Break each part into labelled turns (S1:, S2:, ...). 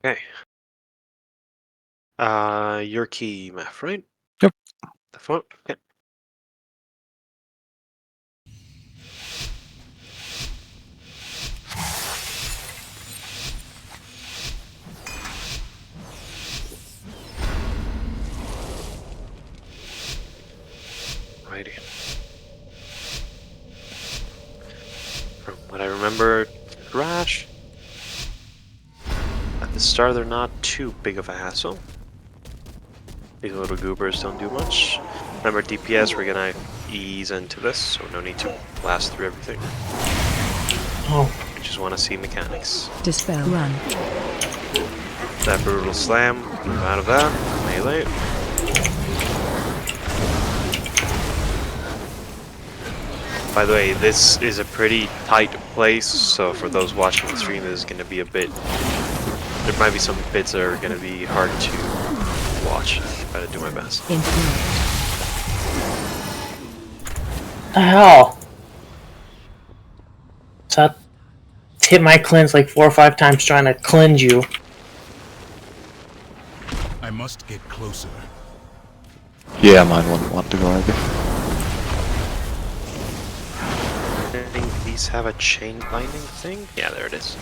S1: Okay. Your key, Math, right?
S2: Yep.
S1: The phone. Okay. Righty. From what I remember, Crash. At the start, they're not too big of a hassle. These little goobers don't do much. Remember, DPS, we're gonna ease into this, so no need to blast through everything.
S3: Oh,
S1: We just want to see mechanics.
S4: Dispel. Run.
S1: That brutal slam, move out of that. Melee. By the way, this is a pretty tight place, so for those watching the stream, this is going to be a bit... There might be some bits that are going to be hard to watch. I'll try to do my best.
S4: Interrupt.
S3: the hell? So I hit my cleanse like 4 or 5 times trying to cleanse you.
S5: I must get closer.
S2: Yeah, mine wouldn't want to go either.
S1: I think these have a chain lightning thing? Yeah, there it is.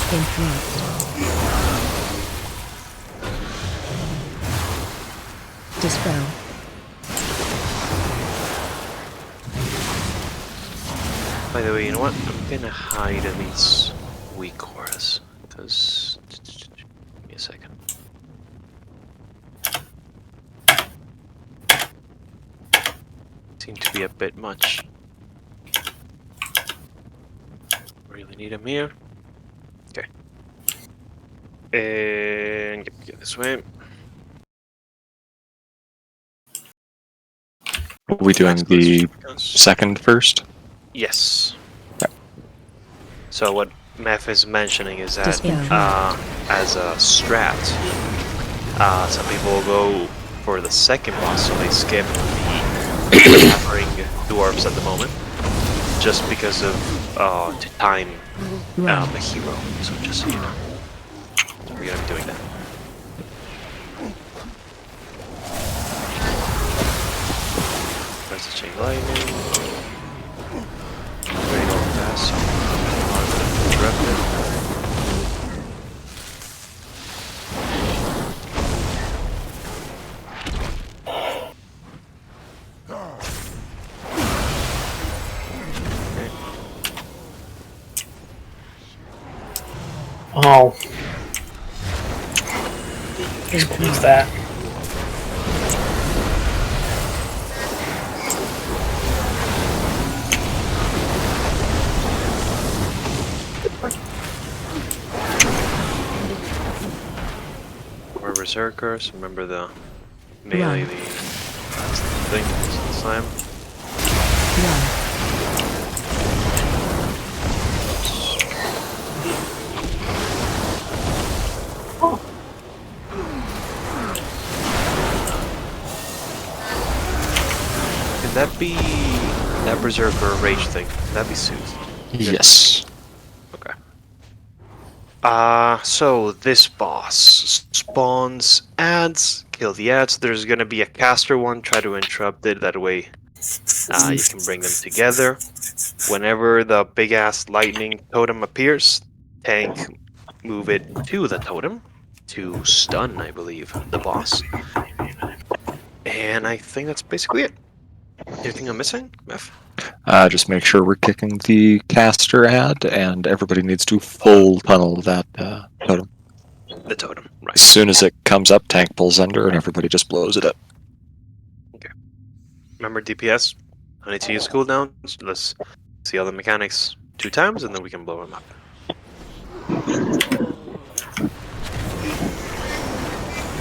S4: Interrupt. Dispel.
S1: By the way, you know what? I'm gonna hide in these weak auras, because... Give me a second. Seem to be a bit much. Really need him here. Okay. And get this way.
S2: Are we doing the second first?
S1: Yes.
S2: Okay.
S1: So what Meth is mentioning is that
S4: Dispel.
S1: as a strat, some people will go for the second boss, so they skip the hammering dwarves at the moment, just because of to time the hero. So just so you know, we're gonna be doing that. There's the chain lightning. Very low fast. Interrupted.
S3: Oh. Excuse that.
S1: We're berserkers. Remember the melee, the thing, slam.
S4: Run.
S1: Could that be that berserker rage thing? Could that be soothed?
S2: Yes.
S1: Okay. So this boss spawns ads, kill the ads. There's gonna be a caster one, try to interrupt it, that way you can bring them together. Whenever the big ass lightning totem appears, tank move it to the totem to stun, I believe, the boss. And I think that's basically it. Anything I'm missing, Meth?
S2: Just make sure we're kicking the caster ad, and everybody needs to full tunnel that totem.
S1: The totem, right.
S2: As soon as it comes up, tank pulls under, and everybody just blows it up.
S1: Remember DPS? I need to use cooldown. So let's see all the mechanics 2 times, and then we can blow them up.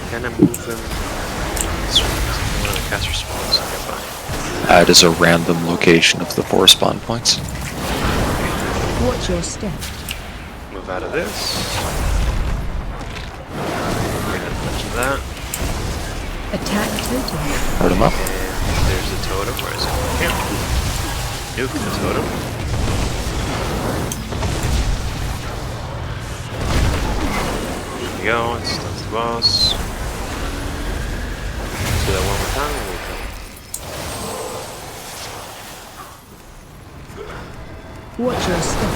S1: Can I move them? This one is one of the caster spawns. Okay, fine.
S2: It is a random location of the 4 spawn points.
S4: Watch your step.
S1: Move out of this. Bring a bunch of that.
S4: Attack totem.
S2: Hurt him up.
S1: And there's the totem. Where is it? Here. Nuke the totem. Here we go. It stuns the boss. Let's do that one more time. And we'll go.
S4: Watch your step.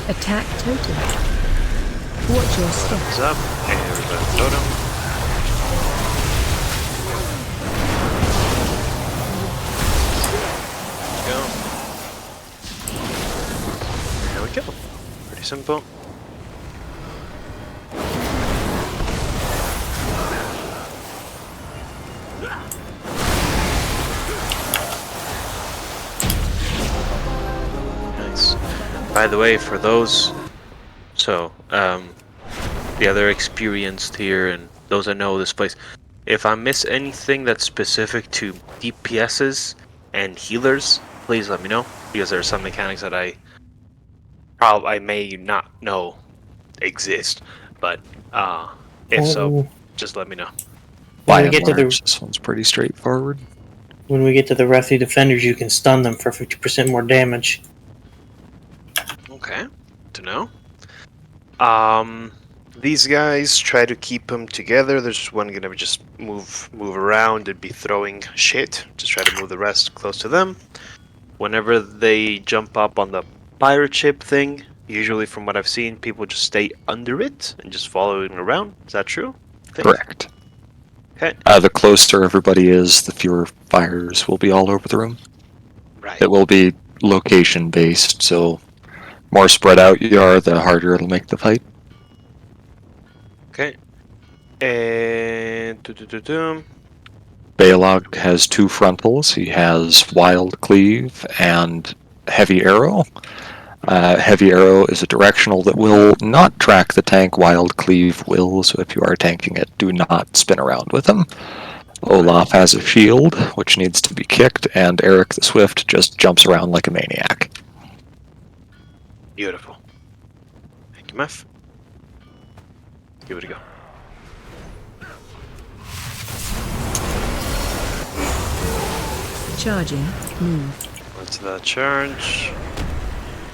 S4: Attack totem. Watch your step.
S1: It's up. And there's the totem. Go. There we go. Pretty simple. Nice. By the way, for those, the other experienced here and those that know this place, if I miss anything that's specific to DPSs and healers, please let me know, because there are some mechanics that I may not know exist, but if so, just let me know.
S2: By
S3: we
S2: and
S3: get to
S2: large,
S3: the-
S2: this one's pretty straightforward.
S3: When we get to the Wrathly Defenders, you can stun them for 50% more damage.
S1: Okay, to know. These guys try to keep them together. There's one gonna just move around and be throwing shit. Just try to move the rest close to them. Whenever they jump up on the pirate ship thing, usually from what I've seen, people just stay under it and just following around. Is that true?
S2: Correct.
S1: Okay.
S2: The closer everybody is, the fewer fires will be all over the room.
S1: Right.
S2: It will be location based, so more spread out you are, the harder it'll make the fight.
S1: Okay. And
S2: Balog has 2 frontals. He has Wild Cleave and Heavy Arrow. Heavy Arrow is a directional that will not track the tank. Wild Cleave will, so if you are tanking it, do not spin around with him. Olaf has a shield, which needs to be kicked, and Eric the Swift just jumps around like a maniac.
S1: Beautiful. Thank you, Meph. Give it a go.
S4: Charging. Move.
S1: What's the charge?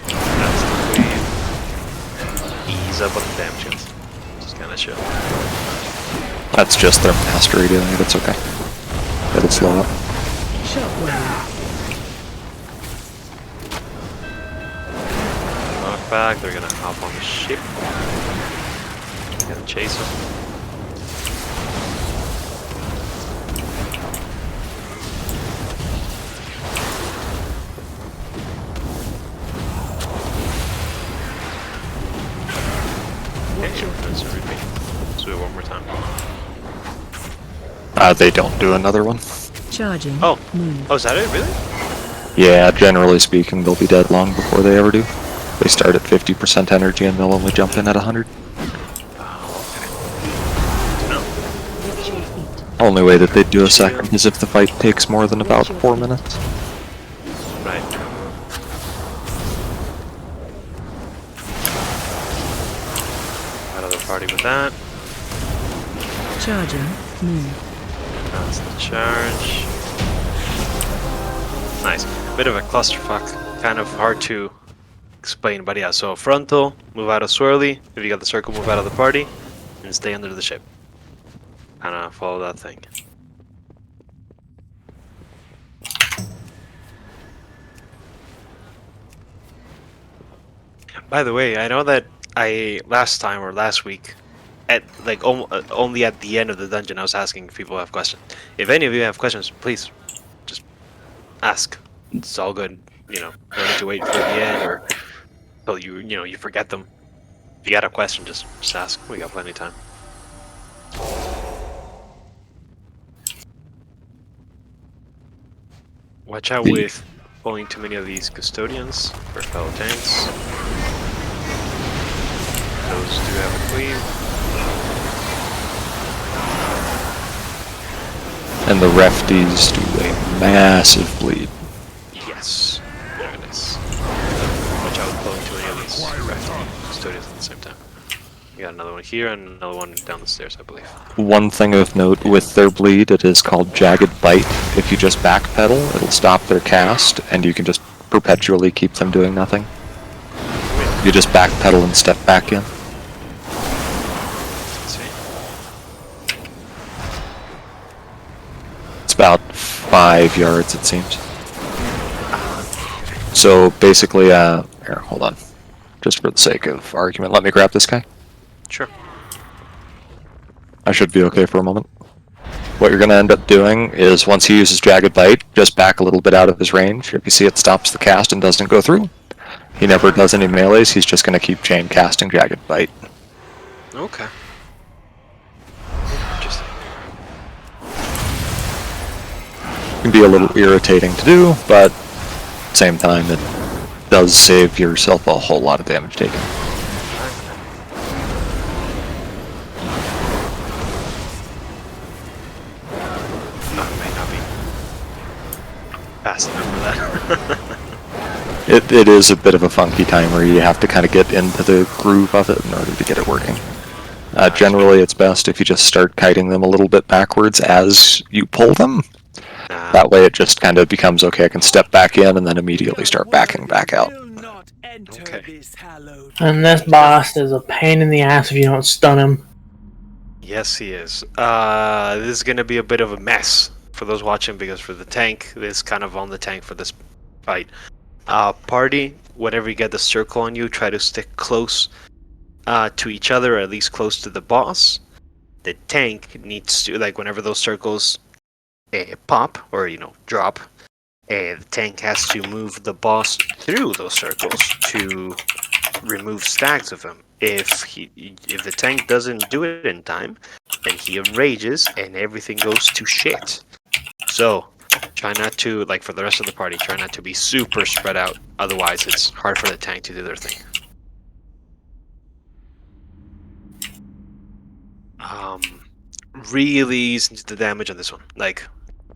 S1: That's the cleave. Ease up on the damage chance. Just kinda chill.
S2: That's just their mastery doing it, it's okay. It'll slow up.
S4: Shockwave.
S1: Knock back, they're gonna hop on the ship. Gonna chase them.
S4: Watch your
S1: Let's repeat. Let's do it one more time.
S2: They don't do another one.
S4: Charging.
S1: Oh.
S4: Move.
S1: Oh, is that it? Really?
S2: Yeah, generally speaking, they'll be dead long before they ever do. They start at 50% energy and they'll only jump in at 100.
S4: Watch your feet.
S2: Only way that they'd do a second is if the fight takes more than about 4 minutes.
S1: Right. Out of the party with that.
S4: Charging. Move.
S1: That's the charge. Nice. Bit of a clusterfuck. Kind of hard to explain, but yeah. So frontal, move out of swirly. If you got the circle, move out of the party, and stay under the ship. Kind of follow that thing. By the way, I know that last time or last week, at like only at the end of the dungeon, I was asking if people have questions. If any of you have questions, please just ask. It's all good. You know, don't need to wait for the end or till you forget them. If you got a question, just ask. We got plenty of time. Watch out with pulling too many of these custodians for fellow tanks. Those do have a cleave.
S2: And the refties do a massive bleed.
S1: Yes. There it is. Watch out blowing to any of these custodians at the same time. You got another one here and another one down the stairs, I believe.
S2: One thing of note with their bleed, it is called Jagged Bite. If you just backpedal, it'll stop their cast, and you can just perpetually keep them doing nothing. You just backpedal and step back in.
S1: Let's see.
S2: It's about 5 yards, it seems. So basically, here, hold on. Just for the sake of argument, let me grab this guy.
S1: Sure.
S2: I should be okay for a moment. What you're going to end up doing is, once he uses Jagged Bite, just back a little bit out of his range. If you see it stops the cast and doesn't go through, he never does any melees, he's just going to keep chain casting Jagged Bite.
S1: Okay. Interesting.
S2: It can be a little irritating to do, but at the same time, it does save yourself a whole lot of damage taken.
S1: Might not be fast enough for that.
S2: It is a bit of a funky timer. You have to kind of get into the groove of it in order to get it working. Generally, it's best if you just start kiting them a little bit backwards as you pull them. That way it just kind of becomes, okay, I can step back in and then immediately start backing back out.
S1: Okay.
S3: And this boss is a pain in the ass if you don't stun him.
S1: Yes, he is. This is going to be a bit of a mess for those watching, because for the tank, this is kind of on the tank for this fight. Party, whenever you get the circle on you, try to stick close to each other, or at least close to the boss. The tank needs to, like, whenever those circles pop, or, drop, the tank has to move the boss through those circles to remove stacks of him. If the tank doesn't do it in time, then he enrages and everything goes to shit. So try not to, like, for the rest of the party, try not to be super spread out. Otherwise, it's hard for the tank to do their thing. Really easy to the damage on this one. Like,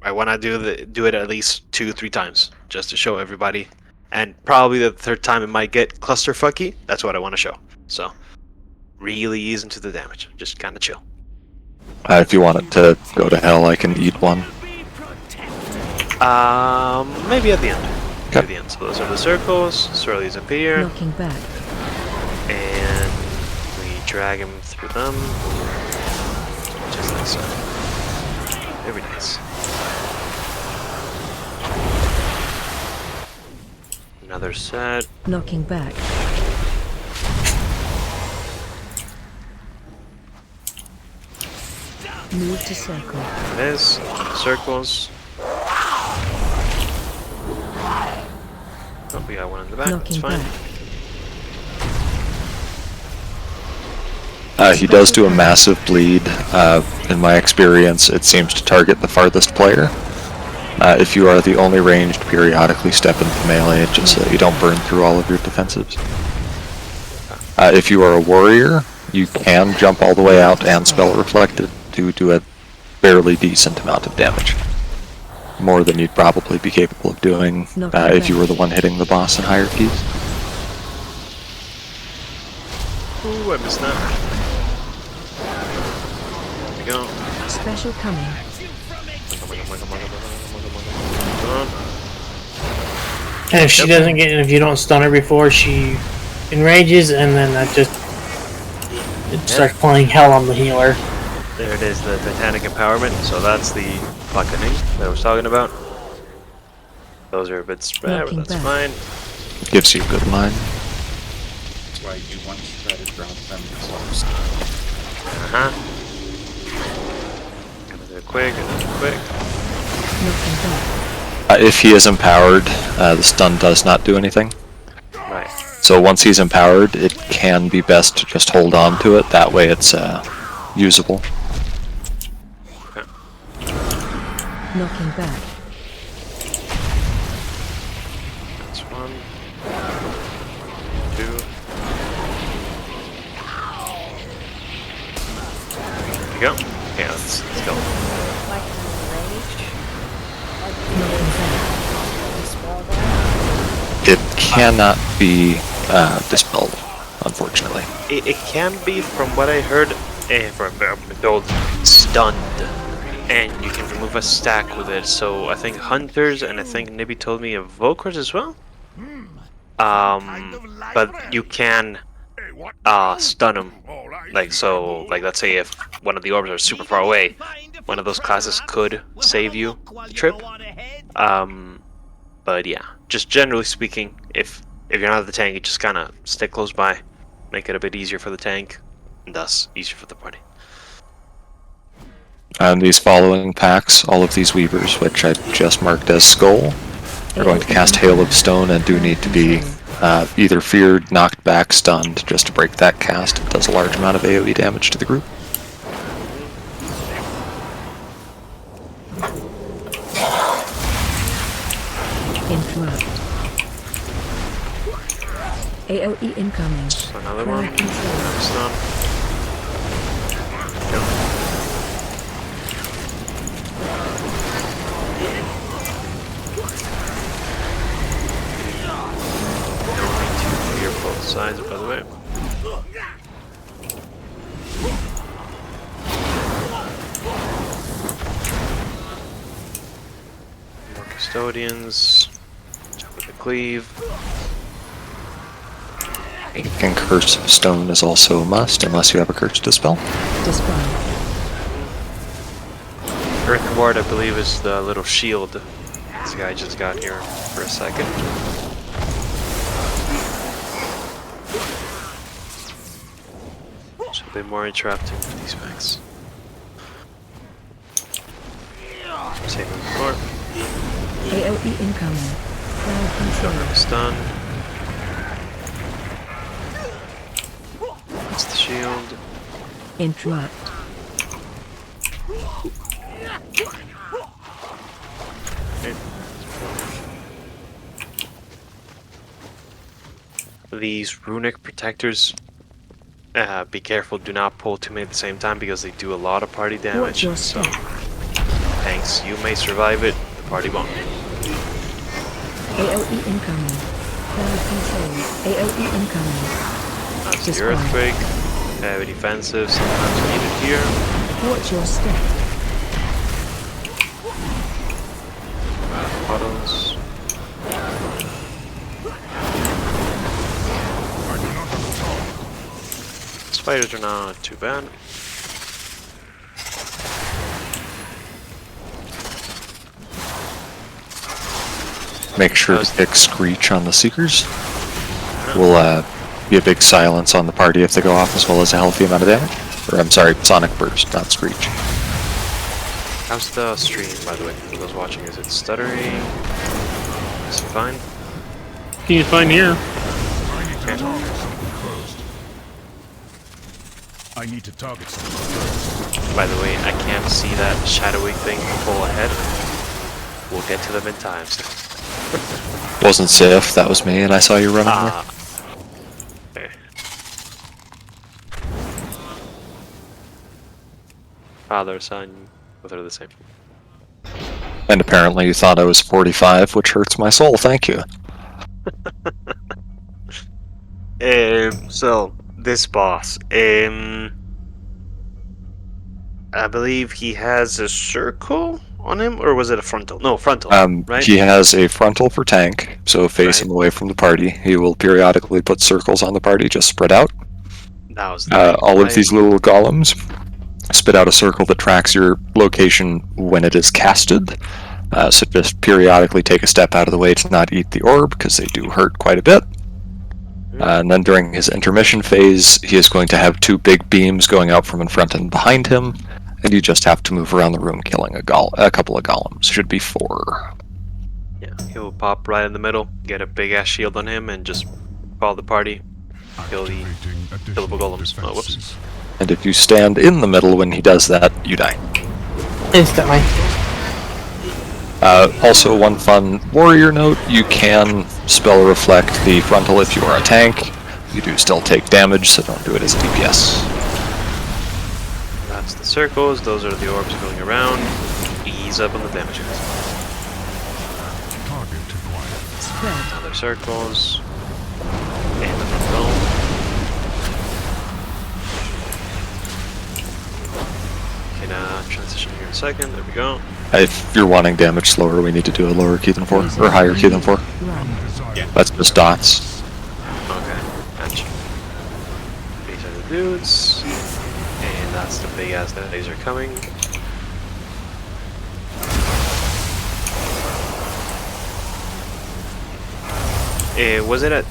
S1: I want to do it at least 2-3 times just to show everybody. And probably the third time it might get clusterfucky. That's what I want to show. So, really ease into the damage. Just kind of chill.
S2: If you want it to go to hell, I can eat one.
S1: Maybe at the end.
S2: Okay.
S1: At the end. So those are the circles. Surly's up here.
S4: Knocking back.
S1: And we drag him through them. Just like so. Very nice. Another set.
S4: Knocking back. Move to circle.
S1: It is. Circles. Oh, we got one in the back.
S4: Knocking
S1: That's fine.
S4: back.
S2: He does do a massive bleed. In my experience, it seems to target the farthest player. If you are the only ranged, periodically step into melee just so that you don't burn through all of your defensives. If you are a warrior, you can jump all the way out and spell reflected to do a fairly decent amount of damage. More than you'd probably be capable of doing if you were the one hitting the boss in higher keys.
S1: Ooh, I missed that. There we go.
S4: Special coming.
S3: And if she doesn't get, if you don't stun her before, she enrages, and then that just it starts playing hell on the healer.
S1: There it is, the Titanic empowerment. So that's the bucketing that I was talking about. Those are a bit spread, but that's fine.
S2: It gives you a good line.
S6: That's why you want to try to drop them close.
S1: Gonna do it quick,
S4: Knocking back.
S2: If he is empowered, the stun does not do anything.
S1: Right.
S2: So once he's empowered, it can be best to just hold on to it. That way it's usable.
S1: Okay.
S4: Knocking back.
S1: That's 1, 2. There you go. Yeah, let's go.
S4: Knocking back.
S2: It cannot be dispelled, unfortunately.
S1: It can be, from what I heard, from told, stunned, and you can remove a stack with it. So I think hunters, and I think Nibby told me evokers as well. But you can stun them. Like, so, like, let's say if one of the orbs are super far away, one of those classes could save you the trip. But yeah, just generally speaking, if you're not at the tank, you just kind of stick close by, make it a bit easier for the tank, and thus easier for the party.
S2: And these following packs, all of these weavers, which I just marked as skull, are going to cast Hail of Stone and do need to be either feared, knocked back, stunned, just to break that cast. It does a large amount of AoE damage to the group.
S4: Interrupt. AOE incoming.
S1: So another one.
S4: Crowd control.
S1: Stun. Kill. Don't need to clear both sides, by the way. More custodians. Jump with the cleave.
S2: Ink and Curse of Stone is also a must, unless you have a Curse Dispel.
S4: Dispel.
S1: Earth Ward, I believe, is the little shield this guy just got here for a second. Should be more interrupting with these packs. Same as before.
S4: AOE incoming. Crowd
S1: Don't
S4: control.
S1: have a stun. That's the shield.
S4: Interrupt.
S1: Okay. These runic protectors, be careful, do not pull too many at the same time because they do a lot of party
S4: Watch
S1: damage.
S4: your
S1: So,
S4: step.
S1: tanks, you may survive it, the party won't.
S4: AOE incoming. Crowd control. AOE incoming.
S1: That's the
S4: Dispel.
S1: earthquake. Heavy defensive, sometimes needed here.
S4: Watch your step.
S1: Puddles. Spiders are not too bad.
S2: Make sure to pick Screech on the Seekers. Will be a big silence on the party if they go off, as well as a healthy amount of damage. Or, I'm sorry, Sonic Burst, not Screech.
S1: How's the stream, by the way, for those watching? Is it stuttering? Is it fine?
S3: He's fine here.
S5: I need to target something first.
S1: By the way, I can't see that shadowy thing full ahead. We'll get to them in time.
S2: Wasn't Sif, that was me, and I saw you running there.
S1: Okay. Father, son, both are the same.
S2: And apparently you thought I was 45, which hurts my soul, thank you.
S1: So this boss, I believe he has a circle on him, or was it a frontal? No, frontal. Right?
S2: He has a frontal for tank, so face him away from the party. He will periodically put circles on the party, just spread out.
S1: That was the
S2: All of these little golems spit out a circle that tracks your location when it is casted. So just periodically take a step out of the way to not eat the orb, because they do hurt quite a bit. And then during his intermission phase, he is going to have two big beams going out from in front and behind him, and you just have to move around the room killing a couple of golems. Should be 4.
S1: Yeah, he'll pop right in the middle, get a big ass shield on him, and just call the party. Kill the killable golems. Oh, whoops.
S2: And if you stand in the middle when he does that, you die.
S3: Instantly.
S2: Also, one fun warrior note, you can spell reflect the frontal if you are a tank. You do still take damage, so don't do it as a DPS.
S1: That's the circles, those are the orbs going around. Ease up on the damage.
S4: Spread.
S1: Other circles. And the front dome. Can transition here in a second. There we go.
S2: If you're wanting damage slower, we need to do a lower key than 4, or higher key than 4.
S4: Run.
S2: That's just dots.
S1: Okay, gotcha. These are the dudes. And that's the big ass laser coming. Was it at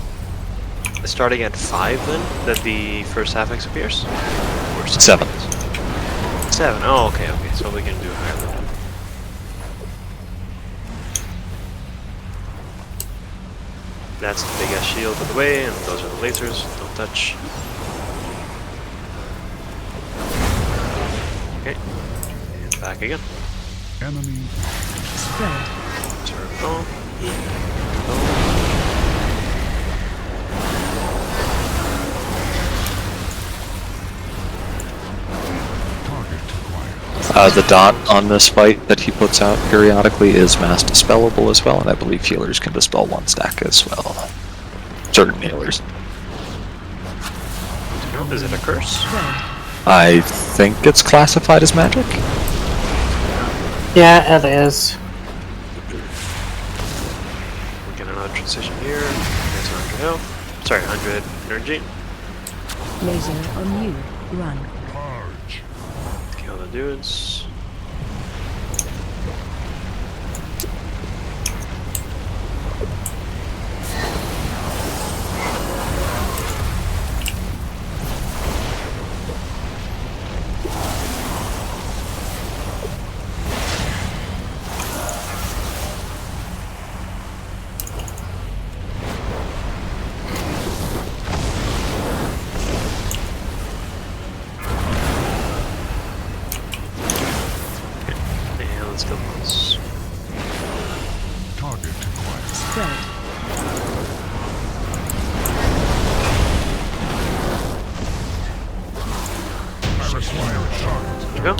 S1: starting at 5 then that the first half X appears? Or
S2: 7.
S1: 7. Oh, okay, okay. So we can do higher than that. That's the big ass shield of the way, and those are the lasers. Don't touch. Okay. And back again.
S5: Enemy
S4: Spread.
S1: Circle.
S5: target acquired.
S2: The dot on this fight that he puts out periodically is mass dispellable as well, and I believe healers can dispel 1 stack as well. Certain healers.
S1: Is it a curse?
S4: Spread.
S2: I think it's classified as magic.
S3: Yeah, it is.
S1: We get another transition here. There's 100 health. Sorry, 100 energy.
S4: Laser on you. Run.
S5: Charge.
S1: Kill the dudes. And let's kill those.
S5: Target acquired.
S4: Spread.
S5: I require charge.
S1: There we go.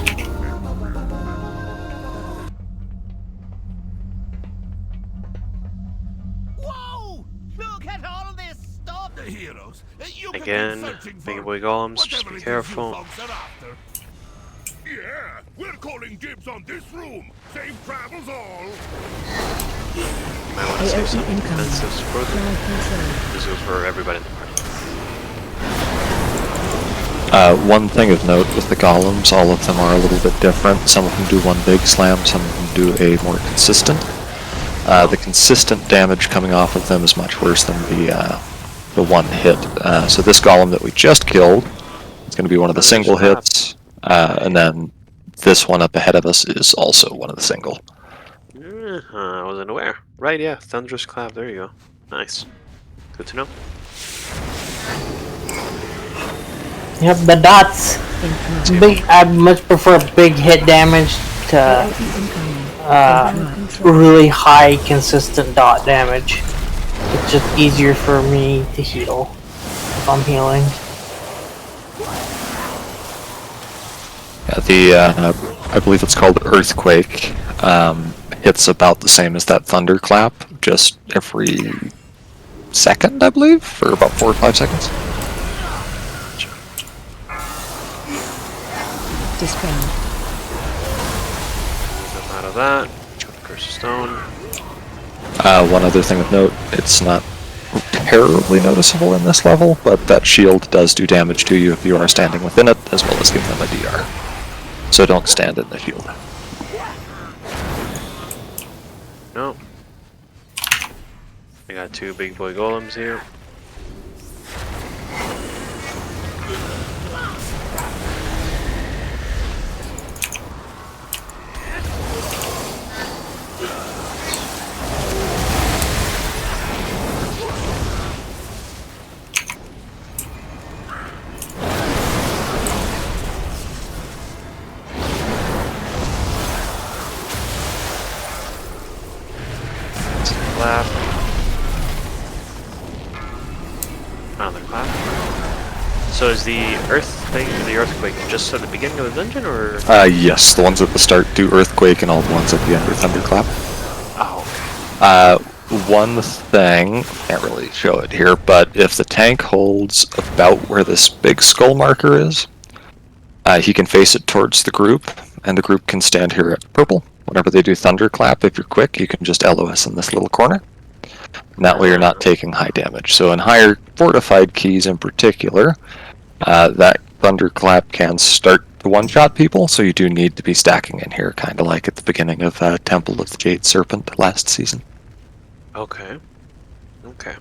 S7: Whoa! Look at all this stuff!
S5: The heroes. You can
S1: Again,
S5: be searching
S1: big
S5: for
S1: boy golems, just
S5: whatever
S1: be
S5: it is
S1: careful.
S5: you folks are after. Yeah, we're calling dibs on this room. Safe travels all.
S1: You might want to save some
S4: incoming.
S1: defensives for them.
S4: Ground control.
S1: This is for everybody in the party.
S2: One thing of note with the golems, all of them are a little bit different. Some of them do one big slam, some of them do a more consistent. The consistent damage coming off of them is much worse than the one hit. So this golem that we just killed is going to be one of the single hits, and then this one up ahead of us is also one of the single.
S1: I wasn't aware. Right, yeah. Thunderous Clap. There you go. Nice. Good to know.
S3: Yep, the dots.
S4: Incoming.
S3: Big. I much prefer big hit damage to
S4: AOE incoming. Ground control.
S3: really high consistent dot damage. It's just easier for me to heal if I'm healing.
S2: Yeah, I believe it's called Earthquake. Hits about the same as that Thunderclap, just every second, I believe, for about 4 or 5 seconds.
S4: Dispel.
S1: Move them out of that. Go to Curse of Stone.
S2: One other thing of note, it's not terribly noticeable in this level, but that shield does do damage to you if you are standing within it, as well as give them a DR. So don't stand in the shield.
S1: No. I got 2 big boy golems here. Clap. Another clap. So is the earth thing, the earthquake, just at the beginning of the dungeon, or?
S2: Yes, the ones at the start do Earthquake, and all the ones at the end are Thunderclap.
S1: Oh, okay.
S2: one thing, can't really show it here, but if the tank holds about where this big skull marker is, he can face it towards the group, and the group can stand here at purple. Whenever they do thunderclap, if you're quick, you can just LOS in this little corner. And that way you're not taking high damage. So in higher fortified keys in particular, that thunderclap can start to one-shot people, so you do need to be stacking in here, kind of like at the beginning of Temple of the Jade Serpent last season.
S1: Okay. Okay.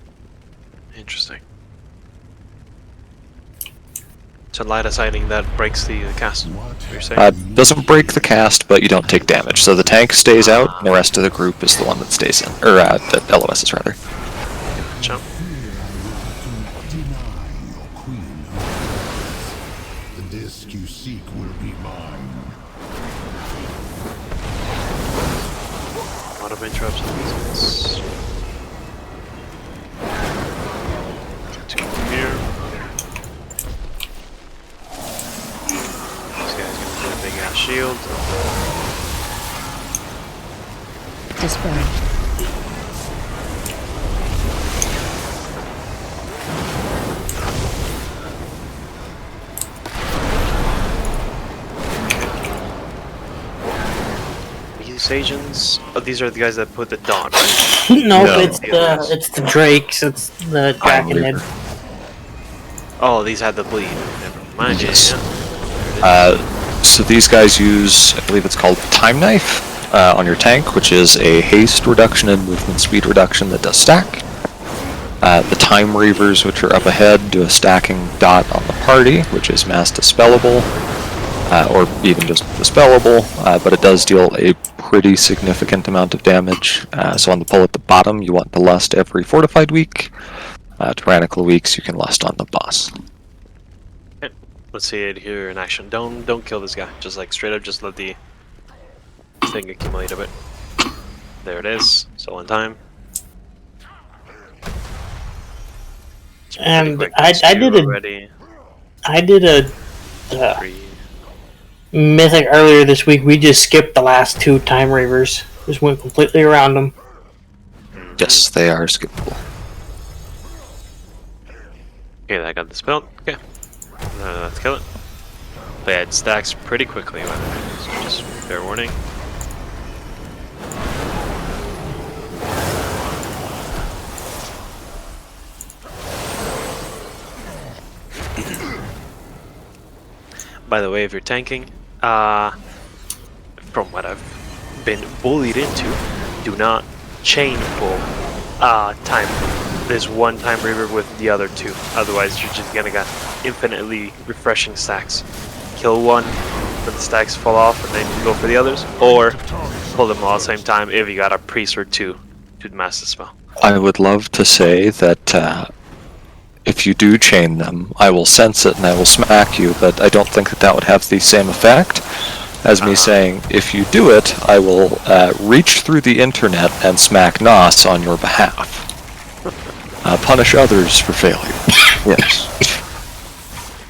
S1: Interesting. So light sighting that breaks the cast. You're saying?
S2: Doesn't break the cast, but you don't take damage. So the tank stays out, and the rest of the group is the one that stays in. Or, that LOS is rather.
S1: Jump.
S5: The disc you seek will be mine.
S1: A lot of interrupts on these guys. Two here. This guy's gonna get a big ass shield.
S4: Dispelled.
S1: These agents. Oh, these are the guys that put the dawn, right?
S3: No,
S2: No.
S3: it's the Drakes. It's the Draconid.
S1: Oh, these had the bleed. Never mind.
S2: Yes.
S1: Yeah.
S2: So these guys use, I believe it's called Time Knife on your tank, which is a haste reduction and movement speed reduction that does stack. The Time Reavers, which are up ahead, do a stacking dot on the party, which is mass dispellable, or even just dispellable, but it does deal a pretty significant amount of damage. So on the pull at the bottom, you want to lust every fortified week. Tyrannical weeks, you can lust on the boss.
S1: Let's see it here in action. Don't kill this guy. Just like straight up, just let the thing accumulate a bit. There it is. So on time. It's pretty
S3: And
S1: quick.
S3: I
S1: Two
S3: did a
S1: already.
S3: I did a
S1: 3.
S3: mythic earlier this week. We just skipped the last two Time Reavers. Just went completely around them.
S2: Yes, they are skippable.
S1: Okay, that got the spell. Okay. Let's kill it. But yeah, it stacks pretty quickly, by the way, so just fair warning. By the way, if you're tanking, from what I've been bullied into, do not chain pull time this one Time Reaver with the other two. Otherwise, you're just gonna get infinitely refreshing stacks. Kill one, then the stacks fall off, and then you go for the others, or pull them all at the same time if you got a priest or two to mass the spell.
S2: I would love to say that if you do chain them, I will sense it and I will smack you, but I don't think that that would have the same effect as me saying, if you do it, I will reach through the internet and smack Nos on your behalf. Punish others for failure. Yes.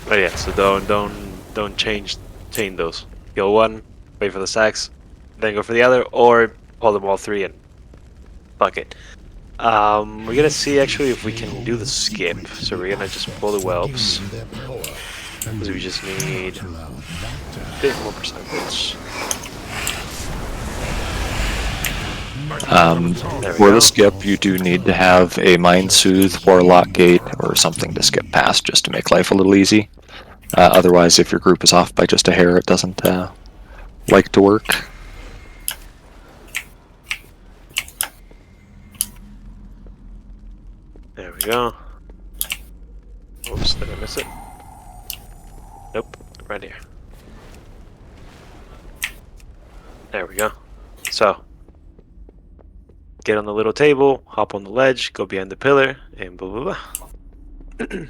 S1: But yeah, so don't chain those. Kill one, wait for the stacks, then go for the other, or pull them all three and fuck it. We're gonna see actually if we can do the skip. So we're gonna just pull the whelps. Because we just need a bit more percentage.
S2: For the skip, you do need to have a Mind Soothe, Warlock Gate, or something to skip past just to make life a little easy. Otherwise, if your group is off by just a hair, it doesn't like to work.
S1: There we go. Oops, did I miss it? Nope, right here. There we go. So, get on the little table, hop on the ledge, go behind the pillar, and blah blah blah.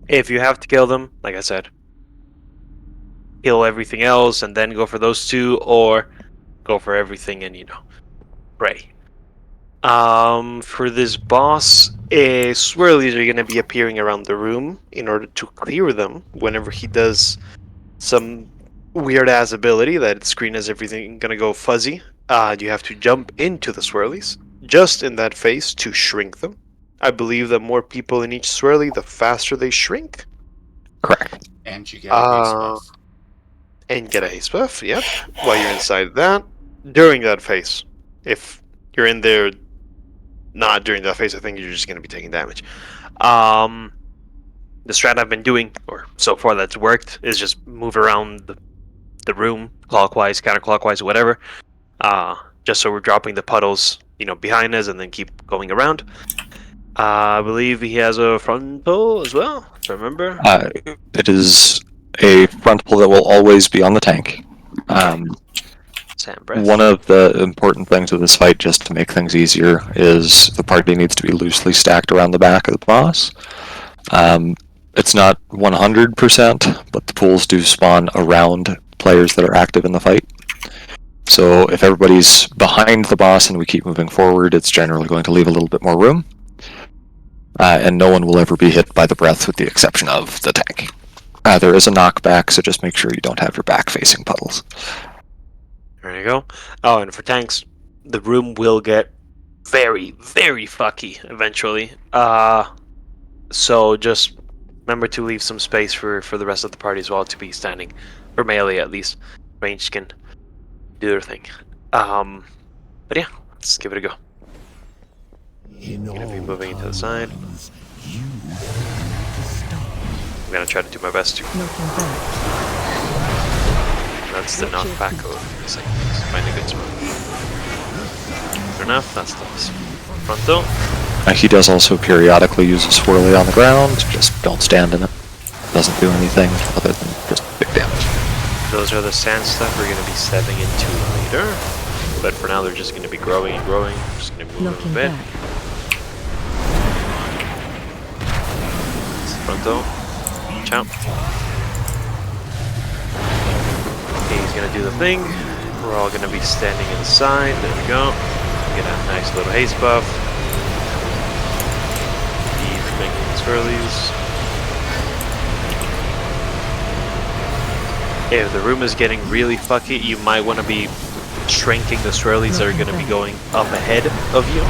S1: If you have to kill them, like I said, kill everything else and then go for those two, or go for everything and, you know, pray. For this boss, swirlies are going to be appearing around the room in order to clear them whenever he does some weird ass ability that screen has everything going to go fuzzy. You have to jump into the swirlies, just in that phase to shrink them. I believe the more people in each swirly, the faster they shrink.
S2: Correct.
S6: And you get a haste buff.
S1: And get a haste buff, yep, while you're inside that. During that phase. If you're in there not during that phase, I think you're just going to be taking damage. The strat I've been doing, or so far that's worked, is just move around the room, clockwise, counterclockwise, whatever. Just so we're dropping the puddles, behind us and then keep going around. I believe he has a frontal as well, if I remember.
S2: It is a frontal that will always be on the tank.
S1: Sand breath.
S2: One of the important things of this fight, just to make things easier, is the party needs to be loosely stacked around the back of the boss. It's not 100%, but the pools do spawn around players that are active in the fight. So if everybody's behind the boss and we keep moving forward, it's generally going to leave a little bit more room. And no one will ever be hit by the breath with the exception of the tank. There is a knockback, so just make sure you don't have your back facing puddles.
S1: There you go. Oh, and for tanks, the room will get very, very fucky eventually. So just remember to leave some space for the rest of the party as well to be standing. For melee at least. Range can do their thing. But yeah, let's give it a go. I'm gonna be moving to the side. I'm gonna try to do my best to. That's the knockback of the second phase. Find a good spot. Fair enough, that's the frontal.
S2: He does also periodically use a swirly on the ground, just don't stand in it. Doesn't do anything other than just big damage.
S1: Those are the sand stuff we're gonna be stepping into later. But for now they're just gonna be growing and growing. I'm just gonna move them a bit. Frontal. Watch out. He's gonna do the thing. We're all gonna be standing inside. There we go. Get a nice little haste buff. He's making his swirlies. If the room is getting really fucky, you might want to be shrinking the swirlies that are going to be going up ahead of you.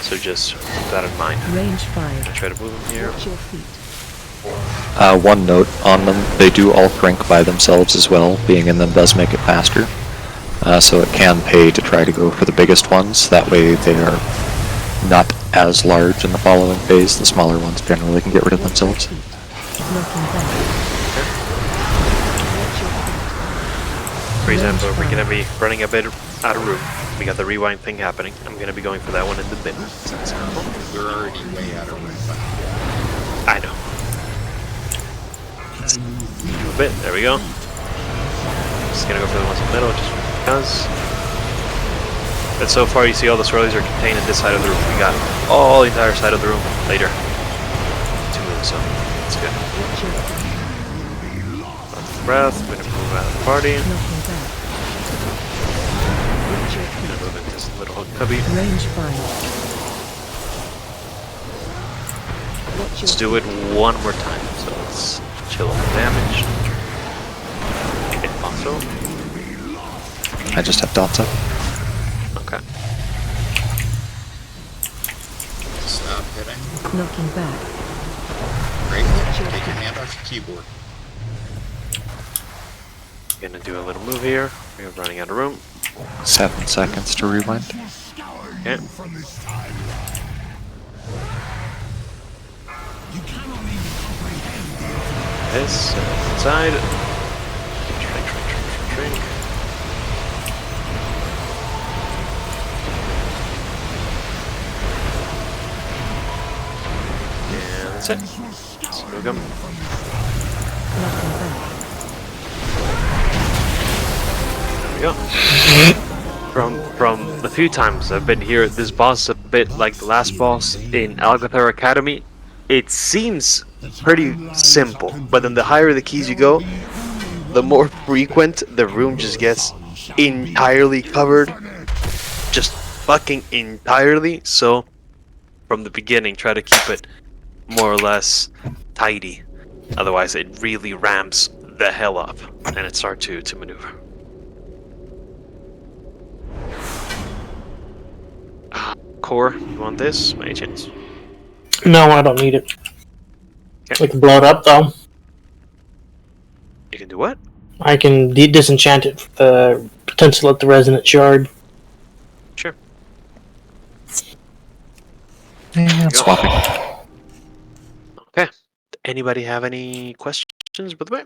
S1: So just keep that in mind.
S4: Range 5.
S1: I try to move them here.
S4: Watch your feet.
S2: One note on them, they do all shrink by themselves as well. Being in them does make it faster. So it can pay to try to go for the biggest ones. That way they are not as large in the following phase. The smaller ones generally can get rid of themselves.
S1: For example, we're going to be running a bit out of room. We got the rewind thing happening. I'm going to be going for that one in the bit.
S6: We're already way out of room.
S1: I know. Let's do a bit. There we go. Just going to go for the ones in the middle just because. But so far you see all the swirlies are contained in this side of the room. We got all the entire side of the room later to move, so it's good. Lots of breath. I'm going to move out of the party. Gonna move into this little cubby.
S4: Range 5.
S1: Let's do it one more time. So let's chill on the damage. Hit Ponzo.
S2: I just have dots up.
S1: Okay.
S6: Stop hitting.
S4: Knocking back.
S6: Great. Take your hand off your keyboard.
S1: Gonna do a little move here. We're running out of room.
S2: 7 seconds to rewind.
S1: Okay. This inside. Shrink. And that's it. Let's move them.
S4: Knocking back.
S1: There we go. From the few times I've been here, this boss is a bit like the last boss in Alcathar Academy. It seems pretty simple, but then the higher the keys you go, the more frequent the room just gets entirely covered. Just fucking entirely. So from the beginning, try to keep it more or less tidy. Otherwise it really ramps the hell up and it's hard to maneuver. core. You want this, by any chance?
S3: No, I don't need it.
S1: Okay.
S3: We can blow it up though.
S1: You can do what?
S3: I can disenchant it for the potential at the resonant shard.
S1: Sure.
S2: And
S1: Go.
S2: swapping.
S1: Okay. Anybody have any questions, by the way?